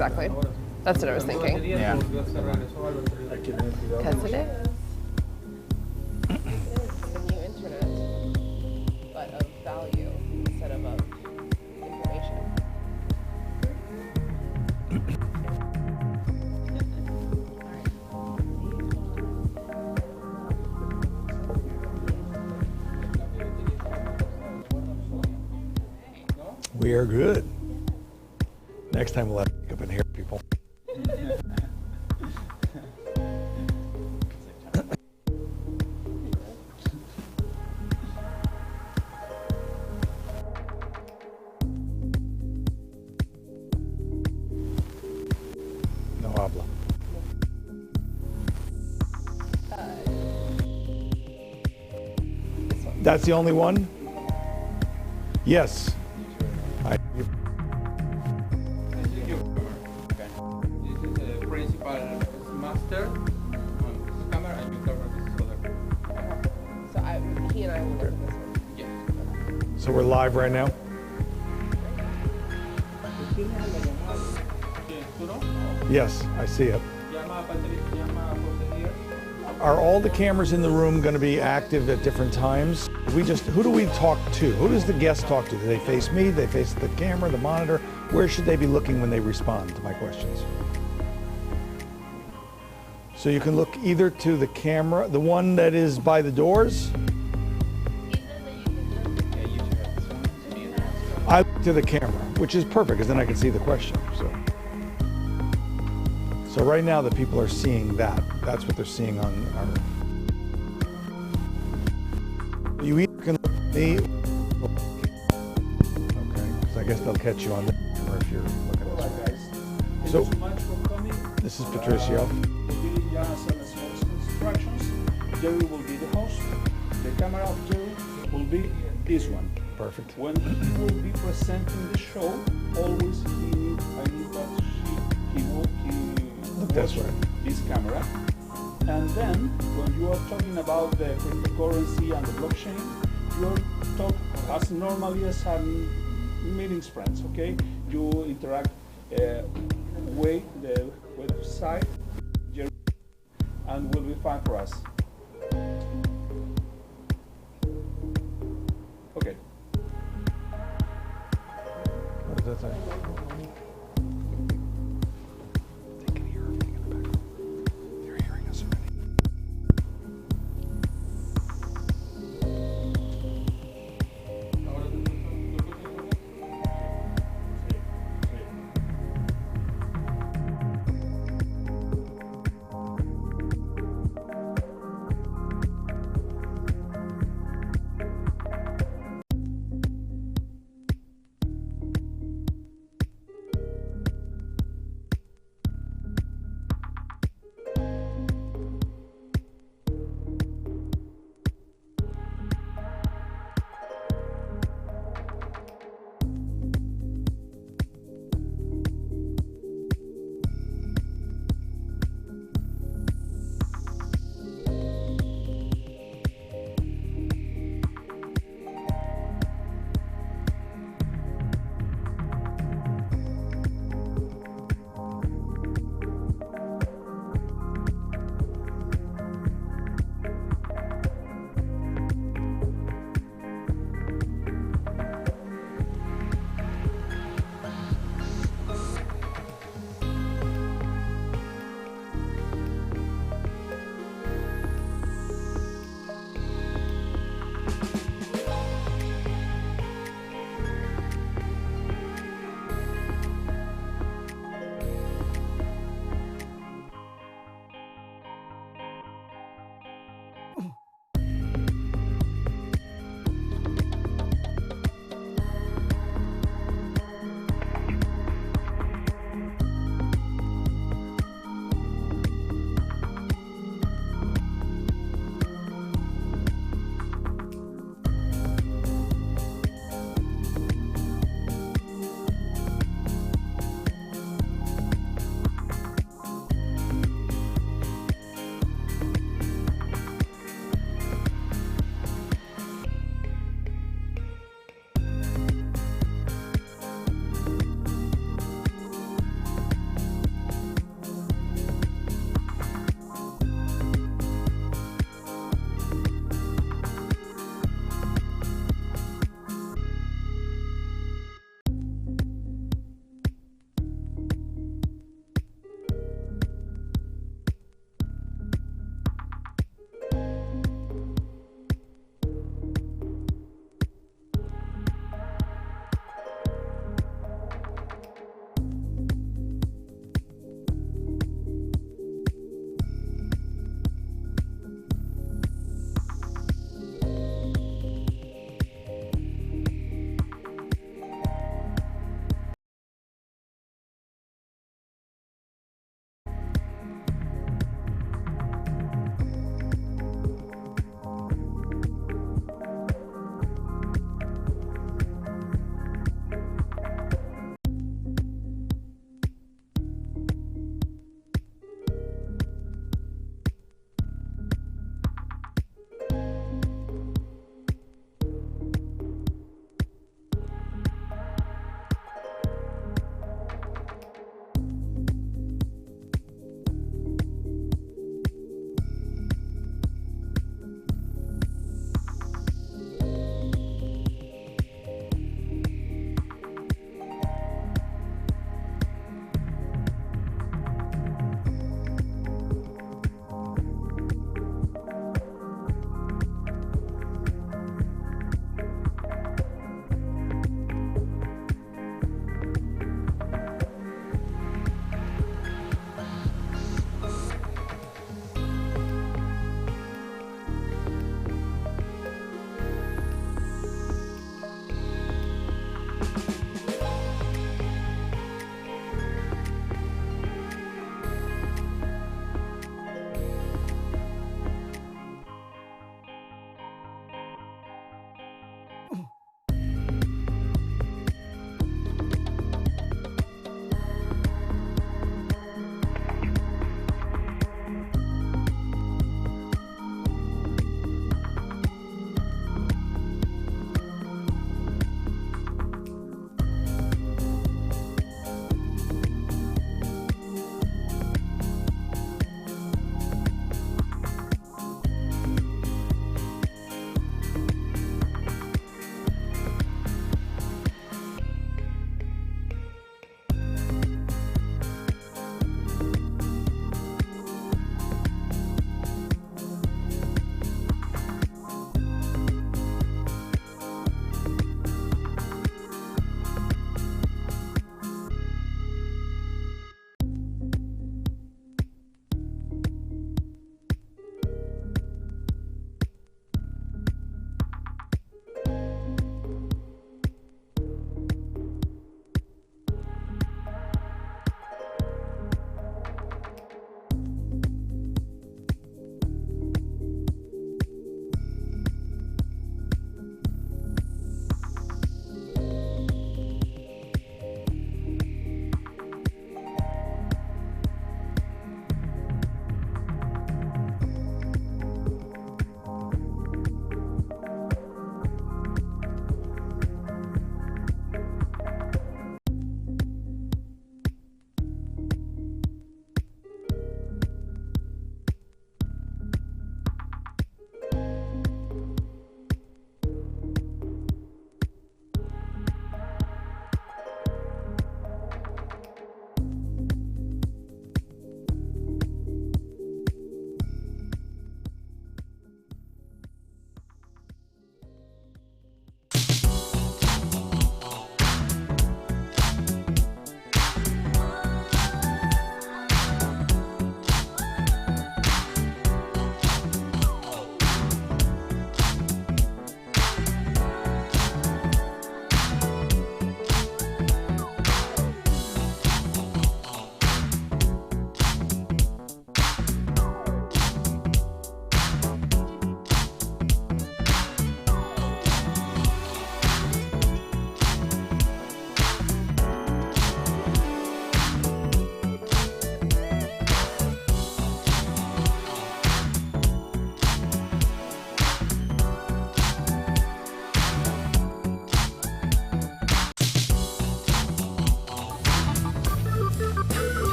exactly. That's what I was thinking. Yeah. Because it is. It's the new internet, but of value instead of information. We are good. Next time we'll have makeup in here, people. No habla. That's the only one? Yes. So we're live right now? Yes, I see it. Are all the cameras in the room going to be active at different times? Who do we talk to? Who does the guest talk to? Do they face me? Do they face the camera, the monitor? Where should they be looking when they respond to my questions? So you can look either to the camera, the one that is by the doors. I look to the camera, which is perfect, because then I can see the question. So right now the people are seeing that. That's what they're seeing on our. You either can look at me. Okay, because I guess they'll catch you on the camera if you're looking at this. Thank So you so much for coming. This is Patricio. We'll give you some instructions. Jerry will be the host. The camera of Jerry will be this one. Perfect. When he will be presenting the show, always I need that he Look this way. This camera. And then when you are talking about the cryptocurrency and the blockchain, you talk as normally as meetings friends, okay? You interact with the website, and will be fine for us. Okay. What does that say? They can hear everything in the background. They're hearing us already.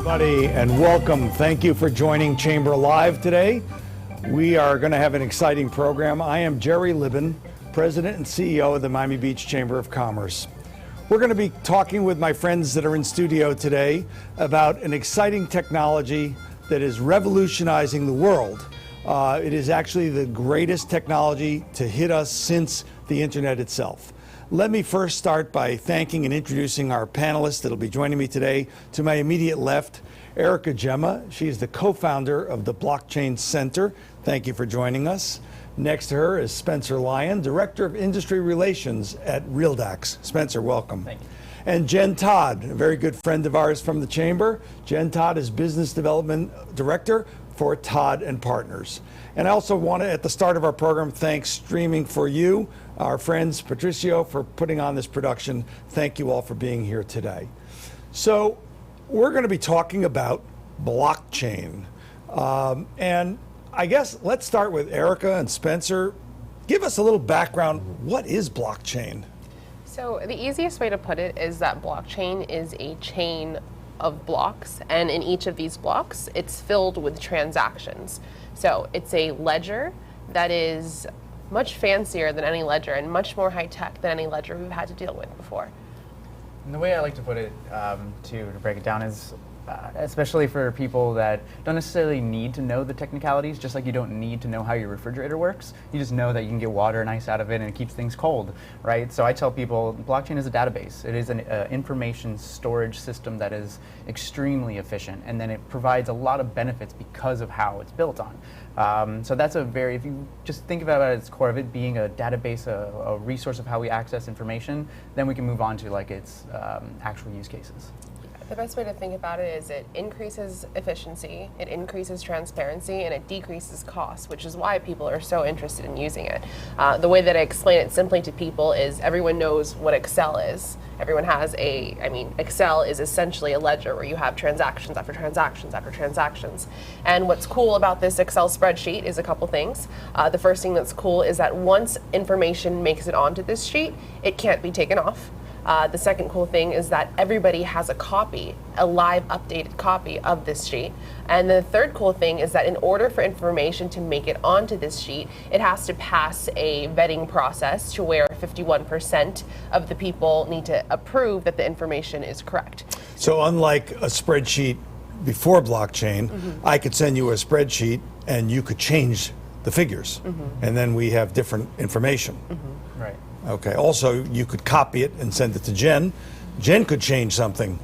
everybody, and welcome. Thank you for joining Chamber Live today. We are going to have an exciting program. I am Jerry Libben, President and CEO of the Miami Beach Chamber of Commerce. We're going to be talking with my friends that are in studio today about an exciting technology that is revolutionizing the world. It is actually the greatest technology to hit us since the internet itself. Let me first start by thanking and introducing our panelists that will be joining me today. To my immediate left, Erica Gemma. She is the co-founder of the Blockchain Center. Thank you for joining us. Next to her is Spencer Lyon, Director of Industry Relations at Realdax. Spencer, welcome. Thank you. And Jen Todd, a very good friend of ours from the Chamber. Jen Todd is Business Development Director for Todd and Partners. And I also want to, at the start of our program, thank westream4u, our friends Patricio, for putting on this production. Thank you all for being here today. So we're going to be talking about blockchain. And I guess let's start with Erica and Spencer. Give us a little background. What is blockchain? So the easiest way to put it is that blockchain is a chain of blocks, and in each of these blocks, it's filled with transactions. So it's a ledger that is much fancier than any ledger and much more high-tech than any ledger we've had to deal with before. And the way I like to put it, to break it down, is especially for people that don't necessarily need to know the technicalities, just like you don't need to know how your refrigerator works. You just know that you can get water and ice out of it and it keeps things cold, right? So I tell people blockchain is a database. It is an information storage system that is extremely efficient, and then it provides a lot of benefits because of how it's built on. So that's if you just think about it at its core of it being a database, a resource of how we access information, then we can move on to like its actual use cases. The best way to think about it is it increases efficiency, it increases transparency, and it decreases costs, which is why people are so interested in using it. The way that I explain it simply to people is everyone knows what Excel is. Everyone has Excel is essentially a ledger where you have transactions after transactions after transactions. And what's cool about this Excel spreadsheet is a couple things. The first thing that's cool is that once information makes it onto this sheet, it can't be taken off. The second cool thing is that everybody has a copy, a live updated copy of this sheet. And the third cool thing is that in order for information to make it onto this sheet, it has to pass a vetting process to where 51% of the people need to approve that the information is correct. So unlike a spreadsheet before blockchain, I could send you a spreadsheet and you could change the figures. And then we have different information. Right. Okay. Also, you could copy it and send it to Jen. Jen could change something,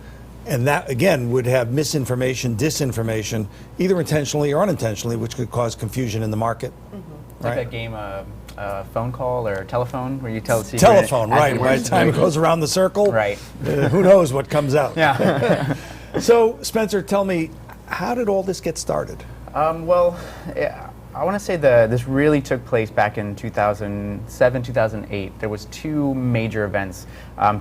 and that again would have misinformation, disinformation, either intentionally or unintentionally, which could cause confusion in the market. Like that game, phone call or telephone, where you tell the secret. Telephone, right? By the time it goes around the circle, right? Who knows what comes out? Yeah. So, Spencer, tell me, how did all this get started? I want to say this really took place back in 2007, 2008. There was two major events.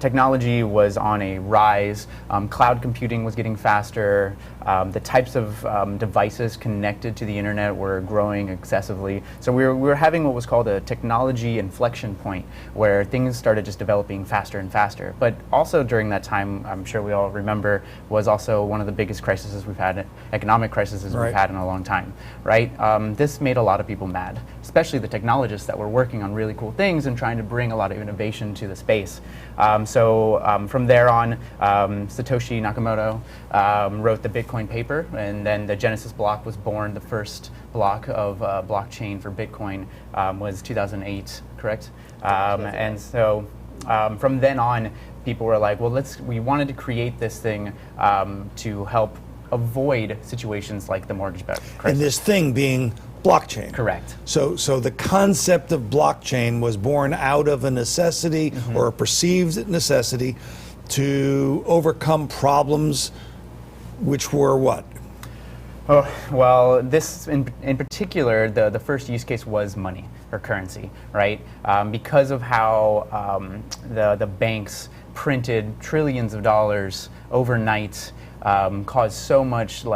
Technology was on a rise. Cloud computing was getting faster. The types of devices connected to the internet were growing excessively. So we were having what was called a technology inflection point, where things started just developing faster and faster. But also during that time, I'm sure we all remember, was also one of the biggest crises we've had, economic crises we've had in a long time, right? This made a lot of people mad, especially the technologists that were working on really cool things and trying to bring a lot of innovation to the space. From there on, Satoshi Nakamoto wrote the Bitcoin paper, and then the Genesis block was born. The first block of blockchain for Bitcoin was 2008, correct? And so from then on, people were like, well, we wanted to create this thing to help avoid situations like the mortgage crisis. And this thing being blockchain. Correct. So the concept of blockchain was born out of a necessity or a perceived necessity to overcome problems, which were what? Oh, well, this in particular, the first use case was money or currency, right? Because of how the banks printed trillions of dollars overnight, caused so much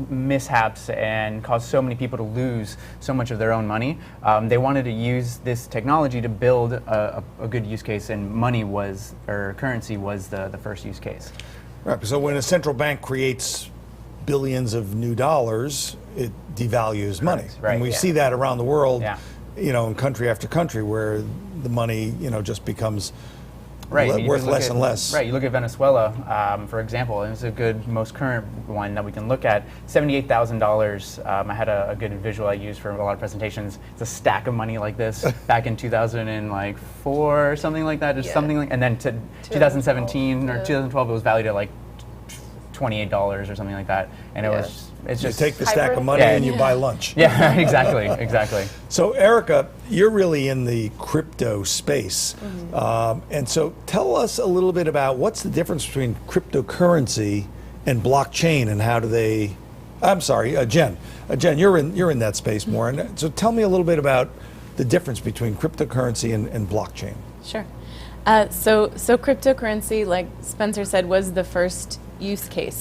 mishaps and caused so many people to lose so much of their own money. They wanted to use this technology to build a good use case, and money was, or currency was, the first use case. Right. So when a central bank creates billions of new dollars, it devalues money. Right. And we see that around the world, Yeah. in country after country, where the money, just becomes Right. You worth can look less at- and less. Right. You look at Venezuela, for example, and it's a good, most current one that we can look at. $78,000. I had a good visual I used for a lot of presentations. It's a stack of money like this back in 2004 or something like that, just Yeah. something like. And then to 2017 or Yeah. 2012, it was valued at like $28 or something like that, and it Yeah. was. It's You just take the stack of money Yeah. and you buy lunch. Yeah. Exactly. So, Erica, you're really in the crypto space. And so tell us a little bit about what's the difference between cryptocurrency and blockchain, and how do they, I'm sorry, Jen, you're in that space more. And so tell me a little bit about the difference between cryptocurrency and blockchain. Sure. So cryptocurrency, like Spencer said, was the first use case.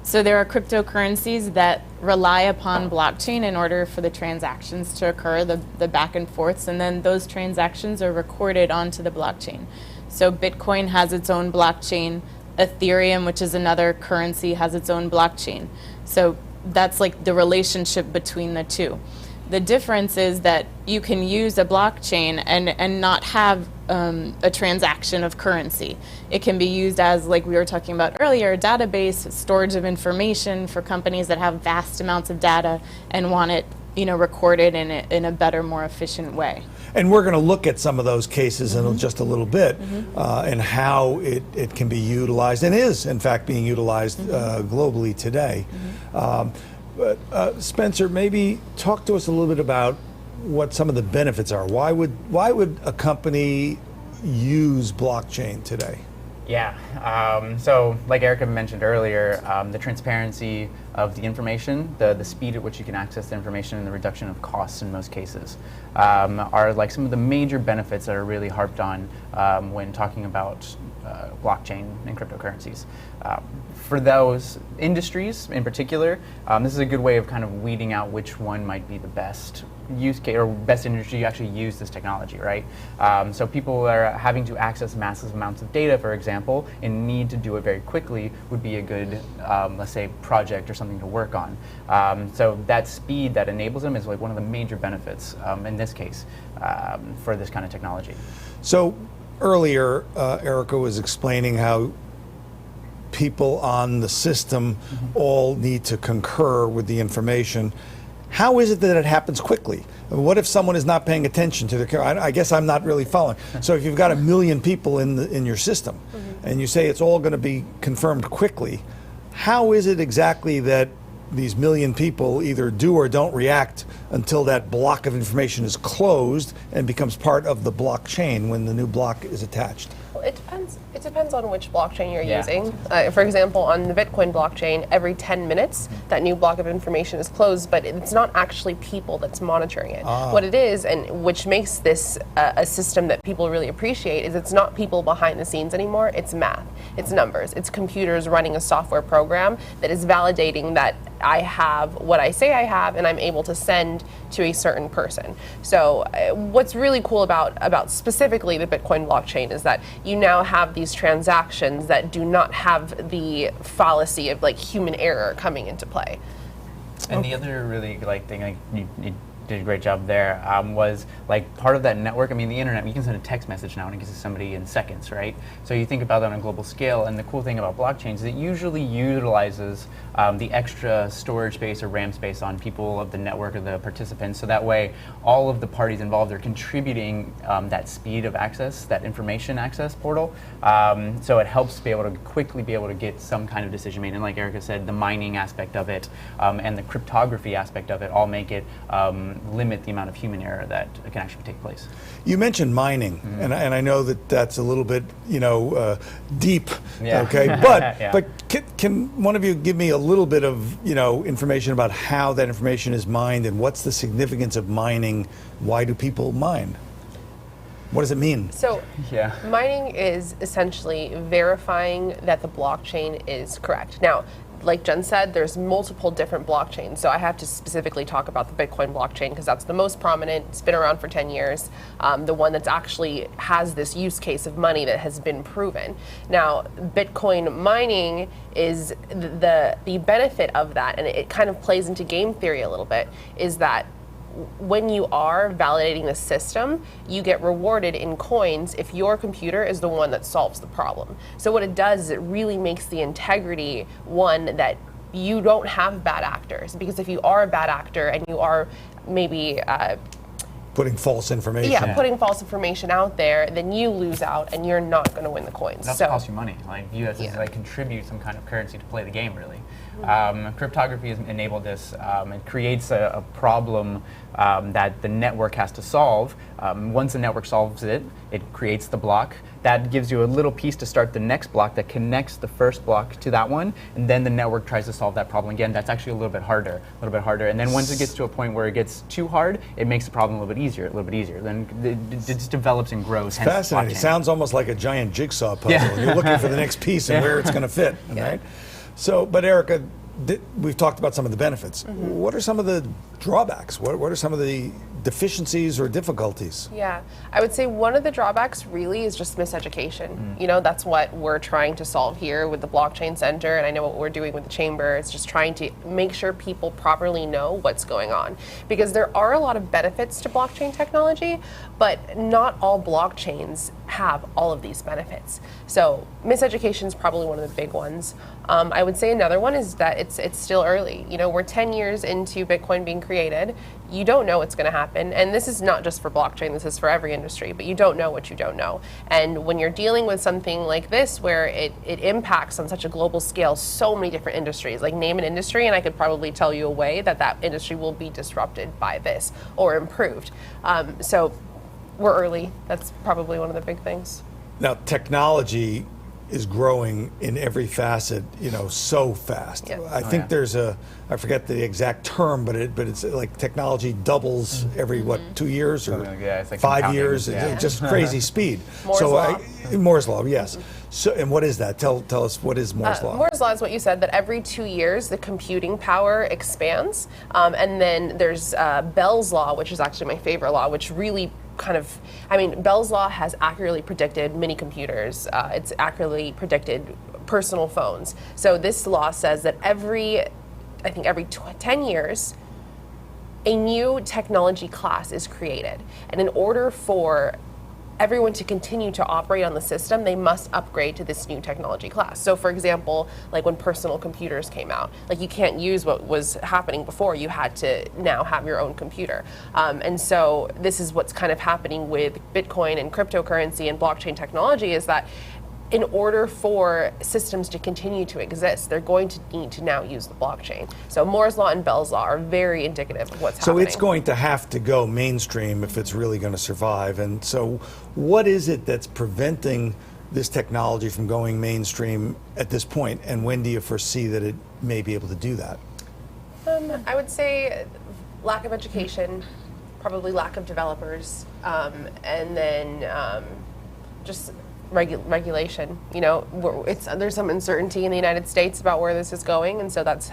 So there are cryptocurrencies that rely upon blockchain in order for the transactions to occur, the back and forths, and then those transactions are recorded onto the blockchain. So Bitcoin has its own blockchain. Ethereum, which is another currency, has its own blockchain. So that's like the relationship between the two. The difference is that you can use a blockchain and not have a transaction of currency. It can be used as, like we were talking about earlier, a database, storage of information for companies that have vast amounts of data and want it, recorded in a better, more efficient way. And we're going to look at some of those cases in just a little bit, and how it can be utilized, and is in fact being utilized globally today. But Spencer, maybe talk to us a little bit about what some of the benefits are. Why would a company use blockchain today? Yeah. So, like Erica mentioned earlier, the transparency of the information, the speed at which you can access the information, and the reduction of costs in most cases are like some of the major benefits that are really harped on when talking about blockchain and cryptocurrencies. For those industries in particular, this is a good way of kind of weeding out which one might be the best use case or best industry to actually use this technology, right? So people are having to access massive amounts of data, for example, and need to do it very quickly would be a good, let's say, project or something to work on. So that speed that enables them is like one of the major benefits in this case for this kind of technology. So earlier, Erica was explaining how people on the system all need to concur with the information. How is it that it happens quickly? What if someone is not paying attention to their? I guess I'm not really following. So if you've got 1 million people in your system, and you say it's all going to be confirmed quickly, how is it exactly that these 1 million people either do or don't react until that block of information is closed and becomes part of the blockchain when the new block is attached? Well, it depends. It depends on which blockchain you're Yeah. using. For example, on the Bitcoin blockchain, every 10 minutes, that new block of information is closed, but it's not actually people that's monitoring it. What it is, and which makes this a system that people really appreciate, is it's not people behind the scenes anymore. It's math. It's numbers. It's computers running a software program that is validating that I have what I say I have, and I'm able to send to a certain person. So what's really cool about specifically the Bitcoin blockchain is that you now have these transactions that do not have the fallacy of like human error coming into play. And the other really thing, you did a great job there, was like part of that network. I mean, the internet, you can send a text message now and it gets to somebody in seconds, right? So you think about that on a global scale, and the cool thing about blockchains is it usually utilizes the extra storage space or RAM space on people of the network or the participants, so that way all of the parties involved are contributing that speed of access, that information access portal, so it helps be able to quickly be able to get some kind of decision made. And like Erica said, the mining aspect of it and the cryptography aspect of it all make it limit the amount of human error that can actually take place. You mentioned mining, and I know that that's a little bit, deep. Yeah. Okay, but Yeah. but can one of you give me a little bit of information about how that information is mined and what's the significance of mining? Why do people mine? What does it mean? So Yeah. mining is essentially verifying that the blockchain is correct. Now, like Jen said, there's multiple different blockchains. So I have to specifically talk about the Bitcoin blockchain because that's the most prominent. It's been around for 10 years. The one that's actually has this use case of money that has been proven. Now, Bitcoin mining is the benefit of that, and it kind of plays into game theory a little bit, is that when you are validating the system, you get rewarded in coins if your computer is the one that solves the problem. So what it does is it really makes the integrity one that you don't have bad actors. Because if you are a bad actor and you are maybe putting false information. Yeah, putting false information out there, then you lose out and you're not going to win the coins. It also costs you money. Like you have to like contribute some kind of currency to play the game, really. Cryptography has enabled this. It creates a problem that the network has to solve. Once the network solves it, it creates the block. That gives you a little piece to start the next block that connects the first block to that one, and then the network tries to solve that problem again. That's actually a little bit harder. And then once it gets to a point where it gets too hard, it makes the problem a little bit easier. Then it just develops and grows. It's fascinating. It sounds almost like a giant jigsaw puzzle. Yeah. You're looking for the next piece and where it's going to fit, right? So, but Erica, we've talked about some of the benefits. What are some of the drawbacks? What are some of the deficiencies or difficulties? Yeah, I would say one of the drawbacks really is just miseducation. You know, that's what we're trying to solve here with the Blockchain Center, and I know what we're doing with the Chamber. It's just trying to make sure people properly know what's going on. Because there are a lot of benefits to blockchain technology, but not all blockchains have all of these benefits. So miseducation is probably one of the big ones. I would say another one is that it's still early. You know, we're 10 years into Bitcoin being created. You don't know what's going to happen. And this is not just for blockchain, this is for every industry, but you don't know what you don't know. And when you're dealing with something like this, where it impacts on such a global scale so many different industries, like name an industry and I could probably tell you a way that industry will be disrupted by this or improved. So we're early. That's probably one of the big things. Now, technology is growing in every facet, you know, so fast. Yeah. I think there's I forget the exact term, but it's like technology doubles every, 2 years or it's like 5 compounding. years, it's just crazy speed. Moore's law. Moore's law, yes. So, and what is that? Tell us, what is Moore's law? Moore's law is what you said, that every 2 years the computing power expands. And then there's Bell's law, which is actually my favorite law, which really Bell's law has accurately predicted mini computers. It's accurately predicted personal phones. So this law says that every 10 years, a new technology class is created. And in order for everyone to continue to operate on the system, they must upgrade to this new technology class. So for example, like when personal computers came out, like you can't use what was happening before, you had to now have your own computer. And so this is what's kind of happening with Bitcoin and cryptocurrency and blockchain technology, is that in order for systems to continue to exist, they're going to need to now use the blockchain. So Moore's law and Bell's law are very indicative of what's happening. So it's going to have to go mainstream if it's really going to survive. And so what is it that's preventing this technology from going mainstream at this point? And when do you foresee that it may be able to do that? I would say lack of education, probably lack of developers, and then just regulation. You know, there's some uncertainty in the United States about where this is going, and so that's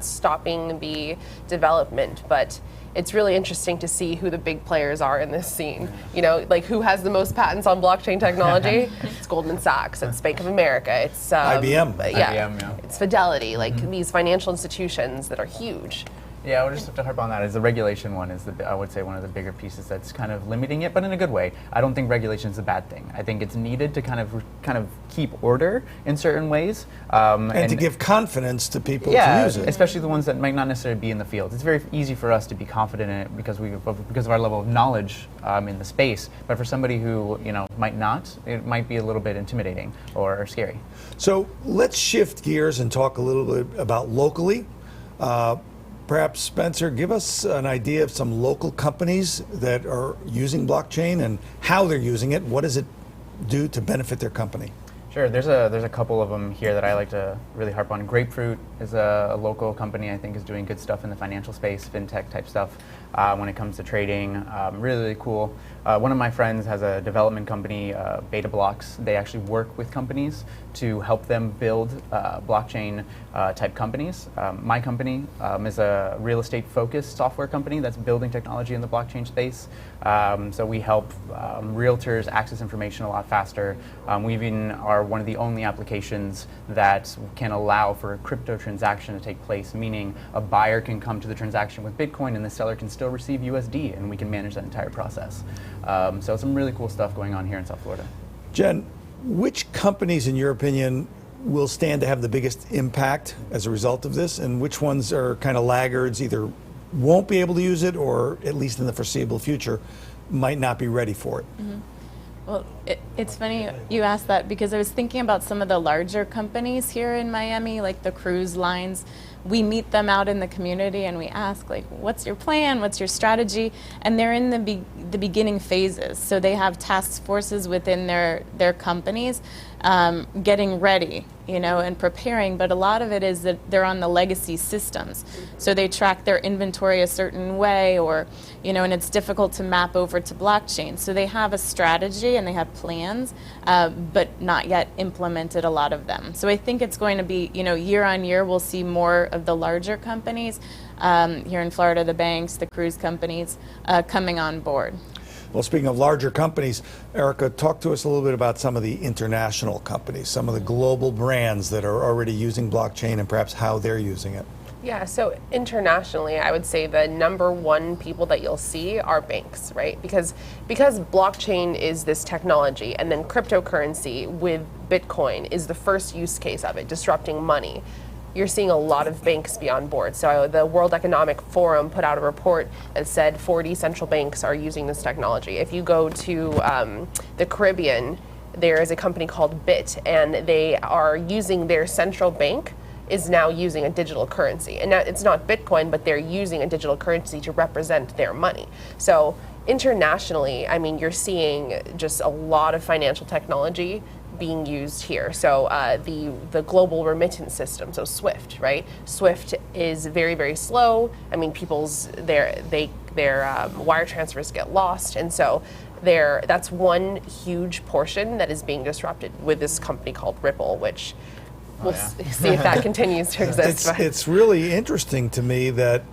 stopping the development. But it's really interesting to see who the big players are in this scene. You know, like who has the most patents on blockchain technology? It's Goldman Sachs, it's Bank of America, it's IBM. It's Fidelity, like these financial institutions that are huge. Yeah, I would just have to harp on that. Is the regulation one is I would say one of the bigger pieces that's kind of limiting it, but in a good way. I don't think regulation is a bad thing. I think it's needed to kind of keep order in certain ways, and to give confidence to people to use it. Especially the ones that might not necessarily be in the field. It's very easy for us to be confident in it because of our level of knowledge in the space. But for somebody who might not, it might be a little bit intimidating or scary. So let's shift gears and talk a little bit about locally. Perhaps, Spencer, give us an idea of some local companies that are using blockchain and how they're using it. What does it do to benefit their company? Sure. There's a couple of them here that I like to really harp on. Grapefruit is a local company I think is doing good stuff in the financial space, fintech type stuff. when it comes to trading. Really cool. One of my friends has a development company, Beta Blocks. They actually work with companies to help them build blockchain type companies. My company is a real estate focused software company that's building technology in the blockchain space. So we help realtors access information a lot faster. We even are one of the only applications that can allow for a crypto transaction to take place, meaning a buyer can come to the transaction with Bitcoin and the seller can still receive USD, and we can manage that entire process. So some really cool stuff going on here in South Florida. Jen, which companies, in your opinion, will stand to have the biggest impact as a result of this, and which ones are kind of laggards, either won't be able to use it or, at least in the foreseeable future, might not be ready for it? Mm-hmm. Well, it's funny you asked that, because I was thinking about some of the larger companies here in Miami, like the cruise lines. We meet them out in the community and we ask, like, what's your plan? What's your strategy? And they're in the beginning phases. So they have task forces within their companies getting ready, and preparing. But a lot of it is that they're on the legacy systems. So they track their inventory a certain way, or, and it's difficult to map over to blockchain. So they have a strategy and they have plans, but not yet implemented, a lot of them. So I think it's going to be, year on year, we'll see more of the larger companies here in Florida, the banks, the cruise companies, coming on board. Well, speaking of larger companies, Erica, talk to us a little bit about some of the international companies, some of the global brands that are already using blockchain, and perhaps how they're using it. Yeah, so internationally, I would say the number one people that you'll see are banks, right? Because blockchain is this technology, and then cryptocurrency with Bitcoin is the first use case of it, disrupting money. You're seeing a lot of banks be on board. So the World Economic Forum put out a report that said 40 central banks are using this technology. If you go to the Caribbean, there is a company called BIT, and they are using their central bank is now using a digital currency. And now it's not Bitcoin, but they're using a digital currency to represent their money. So internationally, I mean, you're seeing just a lot of financial technology being used here. So the global remittance system, so SWIFT, right? SWIFT is very, very slow. I mean, their wire transfers get lost, and so that's one huge portion that is being disrupted with this company called Ripple, which we'll see if that continues to exist. It's really interesting to me that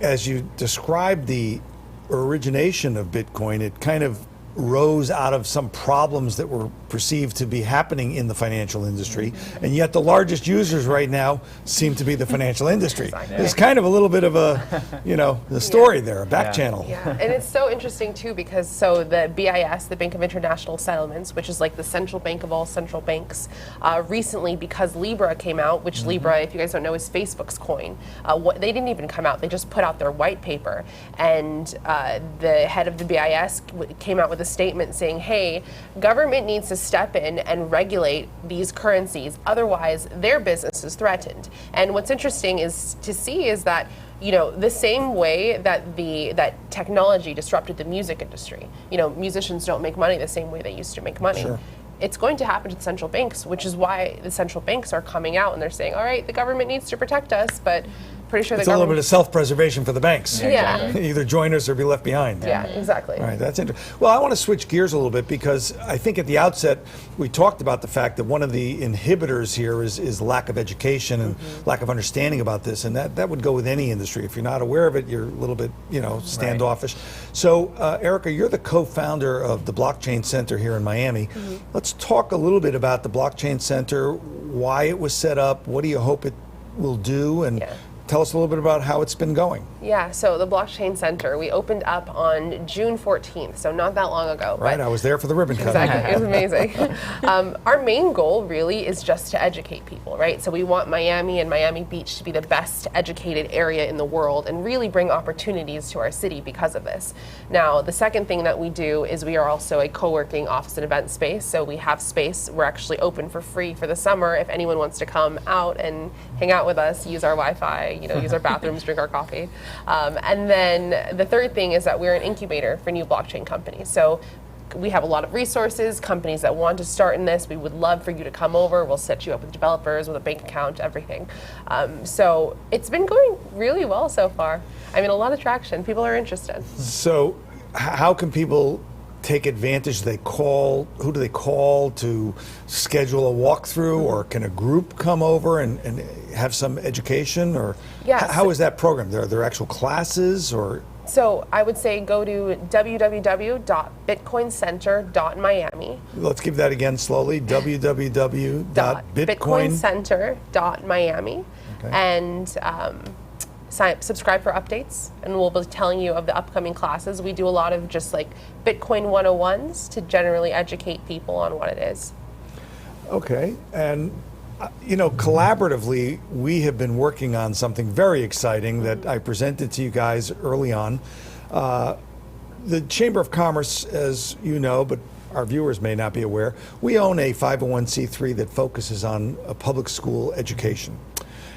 as you described the origination of Bitcoin, it kind of rose out of some problems that were perceived to be happening in the financial industry, and yet the largest users right now seem to be the financial industry. Exactly. There's kind of a little bit of the story there, a back channel. Yeah, and it's so interesting too, because so the BIS, the Bank of International Settlements, which is like the central bank of all central banks, recently, because Libra came out, which Libra, if you guys don't know, is Facebook's coin. They didn't even come out, they just put out their white paper, and the head of the BIS came out with a statement saying, hey, government needs to step in and regulate these currencies, otherwise their business is threatened. And what's interesting is to see is that the same way that that technology disrupted the music industry, musicians don't make money the same way they used to make money. Sure. It's going to happen to the central banks, which is why the central banks are coming out and they're saying, all right, the government needs to protect us, but pretty sure it's a little bit of self-preservation for the banks. Yeah. Either join us or be left behind. Yeah, exactly. All right, that's interesting. Well, I want to switch gears a little bit, because I think at the outset we talked about the fact that one of the inhibitors here is lack of education and lack of understanding about this, and that would go with any industry. If you're not aware of it, you're a little bit standoffish. Right. So Erica, you're the co-founder of the Blockchain Center here in Miami. Let's talk a little bit about the Blockchain Center, why it was set up, what do you hope it will do, and tell us a little bit about how it's been going. Yeah, so the Blockchain Center, we opened up on June 14th, so not that long ago. Right, I was there for the ribbon cutting. Exactly, it was amazing. Our main goal really is just to educate people, right? So we want Miami and Miami Beach to be the best educated area in the world and really bring opportunities to our city because of this. Now, the second thing that we do is we are also a co-working office and event space, so we have space. We're actually open for free for the summer if anyone wants to come out and hang out with us, use our Wi-Fi, use our bathrooms, drink our coffee. And then the third thing is that we're an incubator for new blockchain companies. So we have a lot of resources, companies that want to start in this. We would love for you to come over. We'll set you up with developers, with a bank account, everything. So it's been going really well so far. I mean, a lot of traction. People are interested. So how can people take advantage? Who do they call to schedule a walkthrough, or can a group come over and have some education? Or Yes. how is that program? Are there actual classes, or? So I would say go to www.bitcoincenter.miami. Let's give that again slowly. www.bitcoincenter.miami. Okay. And subscribe for updates, and we'll be telling you of the upcoming classes. We do a lot of just like Bitcoin 101s to generally educate people on what it is. Okay, and collaboratively, we have been working on something very exciting that I presented to you guys early on. The Chamber of Commerce, as you know, but our viewers may not be aware, we own a 501c3 that focuses on public school education.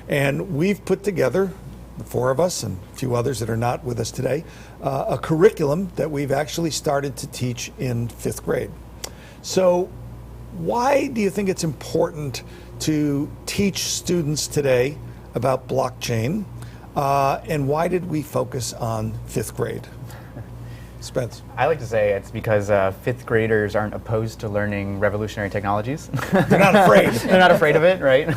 And we've put together, the four of us and a few others that are not with us today, a curriculum that we've actually started to teach in 5th grade. So why do you think it's important to teach students today about blockchain, and why did we focus on 5th grade? Spence. I like to say it's because 5th graders aren't opposed to learning revolutionary technologies. They're not afraid. They're not afraid of it, right?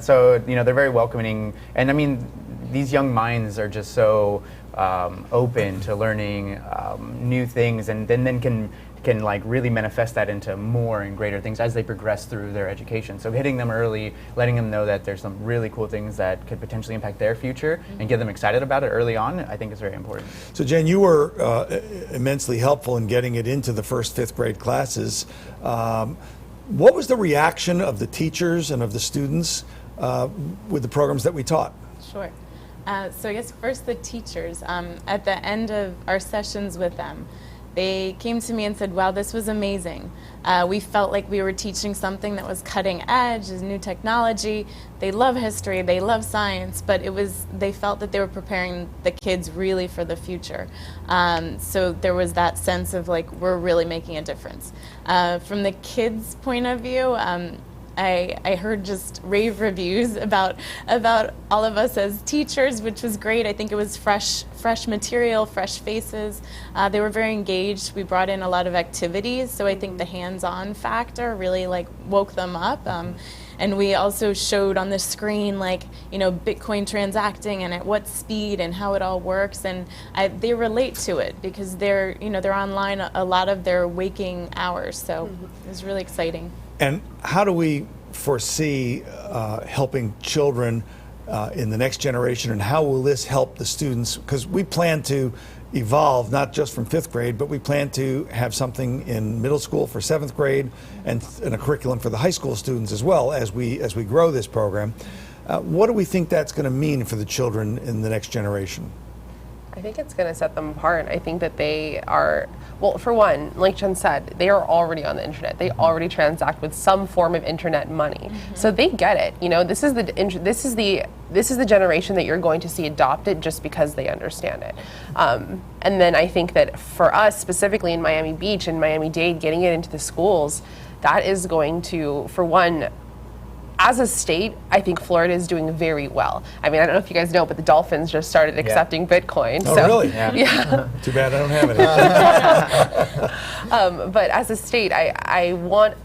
So they're very welcoming, and I mean, these young minds are just so open to learning new things, and then can like really manifest that into more and greater things as they progress through their education. So hitting them early, letting them know that there's some really cool things that could potentially impact their future, and get them excited about it early on, I think is very important. So Jen, you were immensely helpful in getting it into the first 5th grade classes. What was the reaction of the teachers and of the students with the programs that we taught? Sure. So I guess first the teachers. At the end of our sessions with them, they came to me and said, wow, this was amazing. We felt like we were teaching something that was cutting edge, is new technology. They love history, they love science, but they felt that they were preparing the kids really for the future. So there was that sense of like, we're really making a difference. From the kids' point of view, I heard just rave reviews about all of us as teachers, which was great. I think it was fresh material, fresh faces. They were very engaged. We brought in a lot of activities, so I think the hands-on factor really like woke them up. And we also showed on the screen Bitcoin transacting and at what speed and how it all works, and they relate to it because they're online a lot of their waking hours. So it was really exciting. And how do we foresee helping children in the next generation, and how will this help the students? Because we plan to evolve not just from 5th grade, but we plan to have something in middle school for 7th grade and a curriculum for the high school students as well as we grow this program. What do we think that's going to mean for the children in the next generation? I think it's going to set them apart. I think that they are, well, for one, like Jen said, they are already on the internet. They already transact with some form of internet money, so they get it. This is the generation that you're going to see adopt it just because they understand it. And then I think that for us specifically in Miami Beach and Miami-Dade, getting it into the schools, that is going to, for one, as a state, I think Florida is doing very well. I mean, I don't know if you guys know, but the Dolphins just started accepting Bitcoin. Oh, so, really? Yeah. Too bad I don't have any. But as a state, I want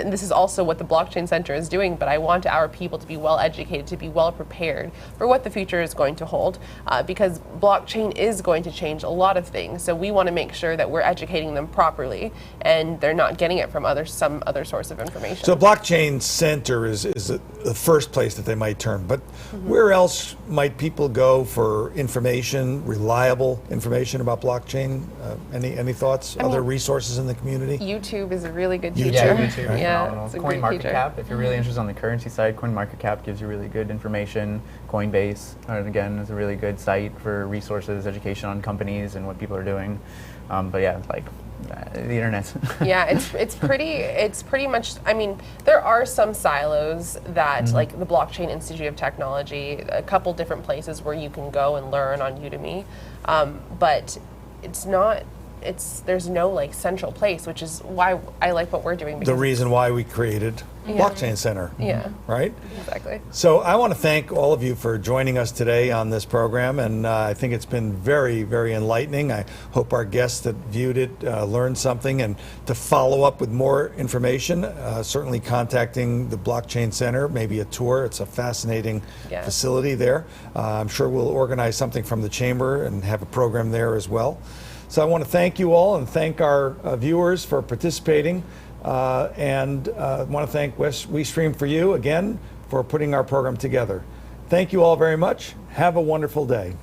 this is also what the Blockchain Center is doing, but I want our people to be well educated, to be well prepared for what the future is going to hold, because blockchain is going to change a lot of things. So we want to make sure that we're educating them properly and they're not getting it from some other source of information. So Blockchain Center is the first place that they might turn, but where else might people go for information, reliable information about blockchain? Any thoughts? Other resources in the community? YouTube is a really good teacher. Yeah, YouTube is Yeah, phenomenal. it's a great teacher. CoinMarketCap, if you're really interested on the currency side, CoinMarketCap gives you really good information. Coinbase, again, is a really good site for resources, education on companies and what people are doing. But yeah, the internet. Yeah, it's pretty much. I mean, there are some silos that, like the Blockchain Institute of Technology, a couple different places where you can go and learn on Udemy, but it's not there's no like central place, which is why I like what we're doing. The reason why we created Blockchain Center. Yeah. Right? Exactly. So I want to thank all of you for joining us today on this program, and I think it's been very, very enlightening. I hope our guests that viewed it learned something, and to follow up with more information, certainly contacting the Blockchain Center, maybe a tour. It's a fascinating facility there. I'm sure we'll organize something from the Chamber and have a program there as well. So I want to thank you all and thank our viewers for participating. And I want to thank westream4u again for putting our program together. Thank you all very much. Have a wonderful day.